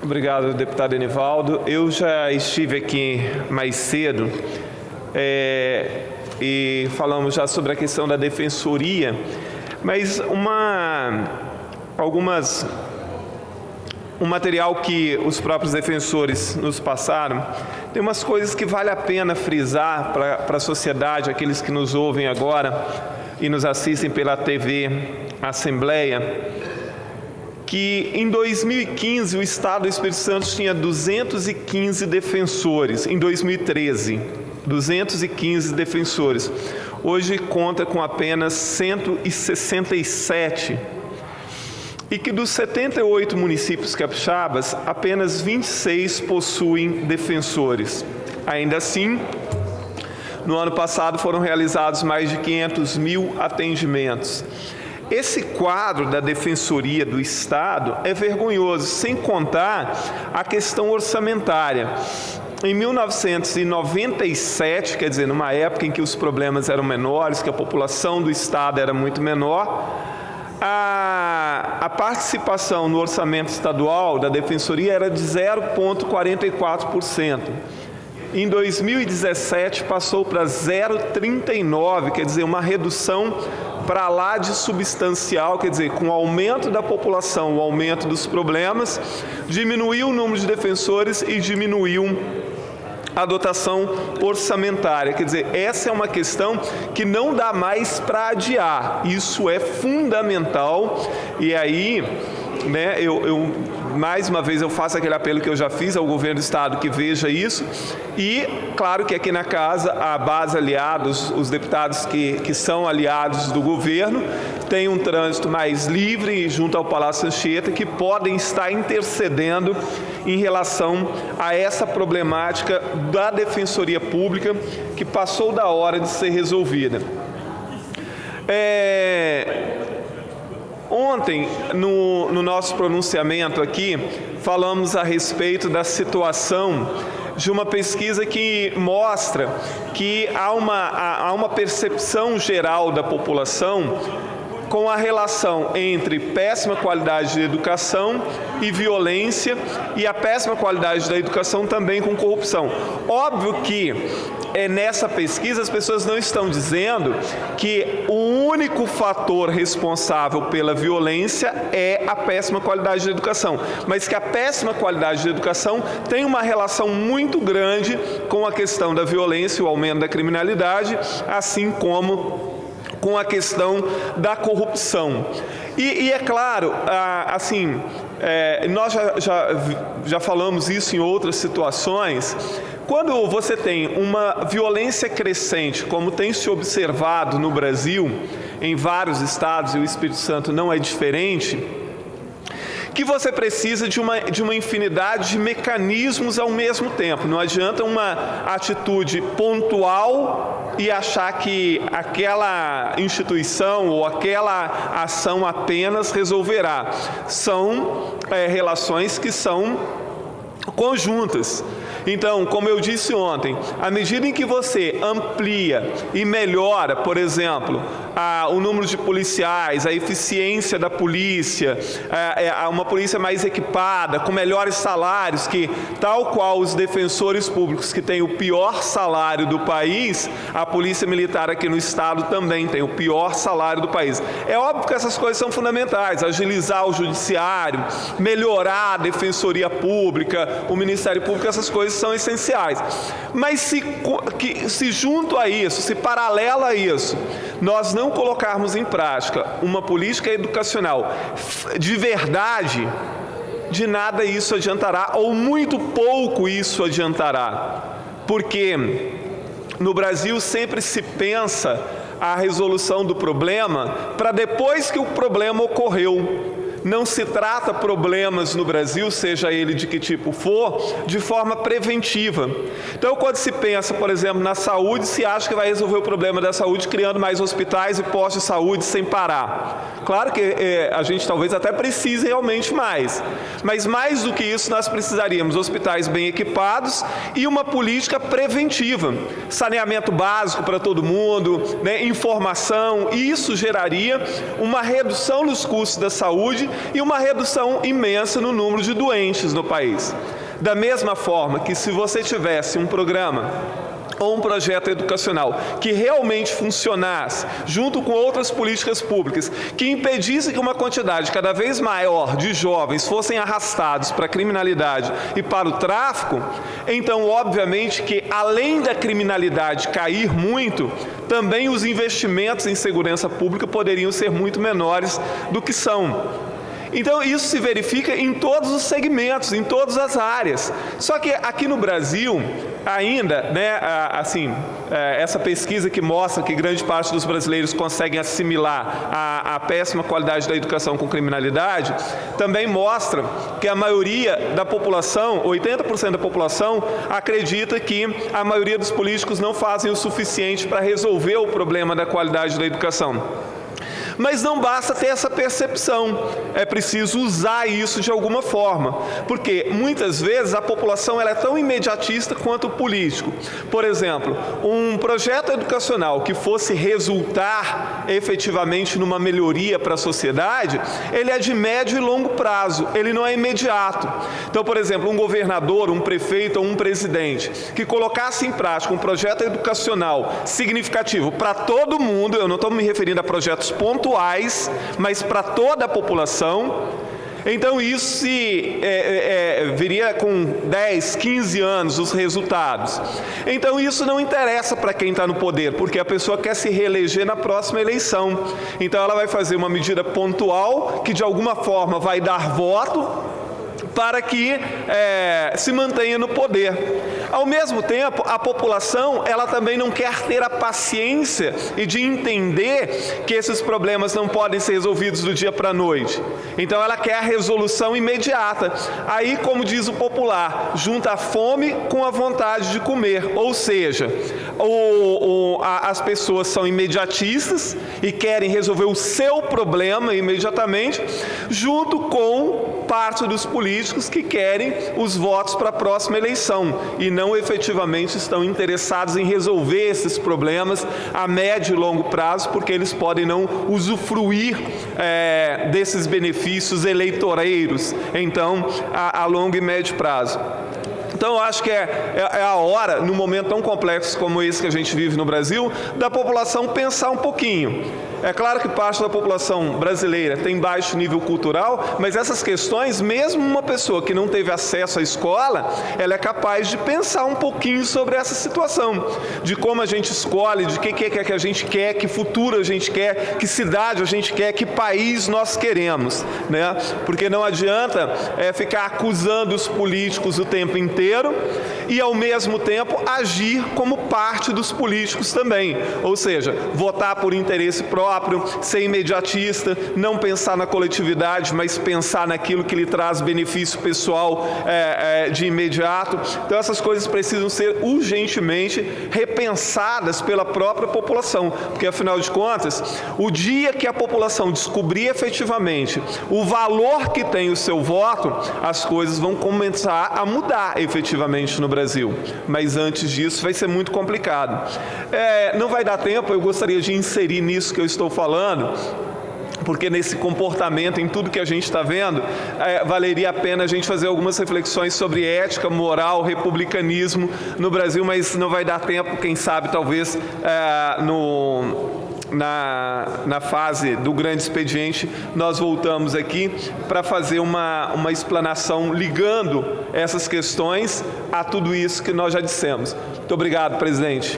Obrigado, deputado Enivaldo. Eu já estive aqui mais cedo e falamos já sobre a questão da defensoria, mas um material que os próprios defensores nos passaram, tem umas coisas que vale a pena frisar para a sociedade, aqueles que nos ouvem agora e nos assistem pela TV Assembleia, que em 2015 o Estado do Espírito Santo tinha 215 defensores, em 2013, 215 defensores. Hoje conta com apenas 167. E que dos 78 municípios capixabas, apenas 26 possuem defensores. Ainda assim, no ano passado foram realizados mais de 500 mil atendimentos. Esse quadro da Defensoria do Estado é vergonhoso, sem contar a questão orçamentária. Em 1997, quer dizer, numa época em que os problemas eram menores, que a população do Estado era muito menor, a participação no orçamento estadual da Defensoria era de 0,44%. Em 2017 passou para 0,39%, quer dizer, uma redução para lá de substancial, quer dizer, com o aumento da população, o aumento dos problemas, diminuiu o número de defensores e diminuiu a dotação orçamentária. Quer dizer, essa é uma questão que não dá mais para adiar. Isso é fundamental. E aí, mais uma vez eu faço aquele apelo que eu já fiz ao governo do Estado que veja isso. E, claro que aqui na casa, a base aliados, os deputados que são aliados do governo, têm um trânsito mais livre junto ao Palácio Anchieta, que podem estar intercedendo em relação a essa problemática da Defensoria Pública, que passou da hora de ser resolvida. Ontem, no nosso pronunciamento aqui, falamos a respeito da situação de uma pesquisa que mostra que há uma percepção geral da população com a relação entre péssima qualidade de educação e violência, e a péssima qualidade da educação também com corrupção. Óbvio que nessa pesquisa as pessoas não estão dizendo que o único fator responsável pela violência é a péssima qualidade de educação, mas que a péssima qualidade de educação tem uma relação muito grande com a questão da violência e o aumento da criminalidade, assim como com a questão da corrupção. E é claro, nós já falamos isso em outras situações. Quando você tem uma violência crescente, como tem se observado no Brasil, em vários estados, e o Espírito Santo não é diferente, que você precisa de uma infinidade de mecanismos ao mesmo tempo. Não adianta uma atitude pontual e achar que aquela instituição ou aquela ação apenas resolverá. São relações que são conjuntas. Então, como eu disse ontem, à medida em que você amplia e melhora, por exemplo, o número de policiais, a eficiência da polícia, uma polícia mais equipada, com melhores salários, que tal qual os defensores públicos que têm o pior salário do país, a polícia militar aqui no estado também tem o pior salário do país. É óbvio que essas coisas são fundamentais, agilizar o judiciário, melhorar a defensoria pública, o Ministério Público, essas coisas são essenciais. Mas se junto a isso, se paralelo a isso, nós não colocarmos em prática uma política educacional de verdade, de nada isso adiantará, ou muito pouco isso adiantará. Porque no Brasil sempre se pensa a resolução do problema para depois que o problema ocorreu. Não se trata problemas no Brasil, seja ele de que tipo for, de forma preventiva. Então, quando se pensa, por exemplo, na saúde, se acha que vai resolver o problema da saúde criando mais hospitais e postos de saúde sem parar. Claro que a gente talvez até precise realmente mais. Mas mais do que isso, nós precisaríamos de hospitais bem equipados e uma política preventiva. Saneamento básico para todo mundo, informação, e isso geraria uma redução nos custos da saúde e uma redução imensa no número de doentes no país. Da mesma forma que se você tivesse um programa ou um projeto educacional que realmente funcionasse, junto com outras políticas públicas, que impedisse que uma quantidade cada vez maior de jovens fossem arrastados para a criminalidade e para o tráfico, então, obviamente, que além da criminalidade cair muito, também os investimentos em segurança pública poderiam ser muito menores do que são. Então, isso se verifica em todos os segmentos, em todas as áreas. Só que aqui no Brasil, ainda, essa pesquisa que mostra que grande parte dos brasileiros conseguem assimilar a péssima qualidade da educação com criminalidade, também mostra que a maioria da população, 80% da população, acredita que a maioria dos políticos não fazem o suficiente para resolver o problema da qualidade da educação. Mas não basta ter essa percepção, é preciso usar isso de alguma forma, porque muitas vezes a população ela é tão imediatista quanto o político. Por exemplo, um projeto educacional que fosse resultar efetivamente numa melhoria para a sociedade, ele é de médio e longo prazo, ele não é imediato. Então, por exemplo, um governador, um prefeito ou um presidente que colocasse em prática um projeto educacional significativo para todo mundo, eu não estou me referindo a projetos pontuais, mas para toda a população, então isso viria com 10, 15 anos os resultados. Então isso não interessa para quem está no poder, porque a pessoa quer se reeleger na próxima eleição. Então ela vai fazer uma medida pontual que de alguma forma vai dar voto para que se mantenha no poder. Ao mesmo tempo, a população ela também não quer ter a paciência e de entender que esses problemas não podem ser resolvidos do dia para a noite. Então ela quer a resolução imediata. Aí, como diz o popular, junta a fome com a vontade de comer. Ou seja, as pessoas são imediatistas e querem resolver o seu problema imediatamente, junto com parte dos políticos que querem os votos para a próxima eleição e não efetivamente estão interessados em resolver esses problemas a médio e longo prazo, porque eles podem não usufruir desses benefícios eleitoreiros, então, a longo e médio prazo. Então, eu acho que é a hora, num momento tão complexo como esse que a gente vive no Brasil, da população pensar um pouquinho. É claro que parte da população brasileira tem baixo nível cultural, mas essas questões, mesmo uma pessoa que não teve acesso à escola, ela é capaz de pensar um pouquinho sobre essa situação, de como a gente escolhe, de que é que a gente quer, que futuro a gente quer, que cidade a gente quer, que país nós queremos, né? Porque não adianta ficar acusando os políticos o tempo inteiro e, ao mesmo tempo, agir como parte dos políticos também, ou seja, votar por interesse próprio, ser imediatista, não pensar na coletividade, mas pensar naquilo que lhe traz benefício pessoal de imediato. Então essas coisas precisam ser urgentemente repensadas pela própria população, porque afinal de contas, o dia que a população descobrir efetivamente o valor que tem o seu voto, as coisas vão começar a mudar efetivamente no Brasil. Mas antes disso vai ser muito complicado. Não vai dar tempo, eu gostaria de inserir nisso que eu estou falando, porque nesse comportamento, em tudo que a gente está vendo, valeria a pena a gente fazer algumas reflexões sobre ética, moral, republicanismo no Brasil, mas não vai dar tempo, quem sabe, talvez, na fase do grande expediente, nós voltamos aqui para fazer uma explanação ligando essas questões a tudo isso que nós já dissemos. Muito obrigado, presidente.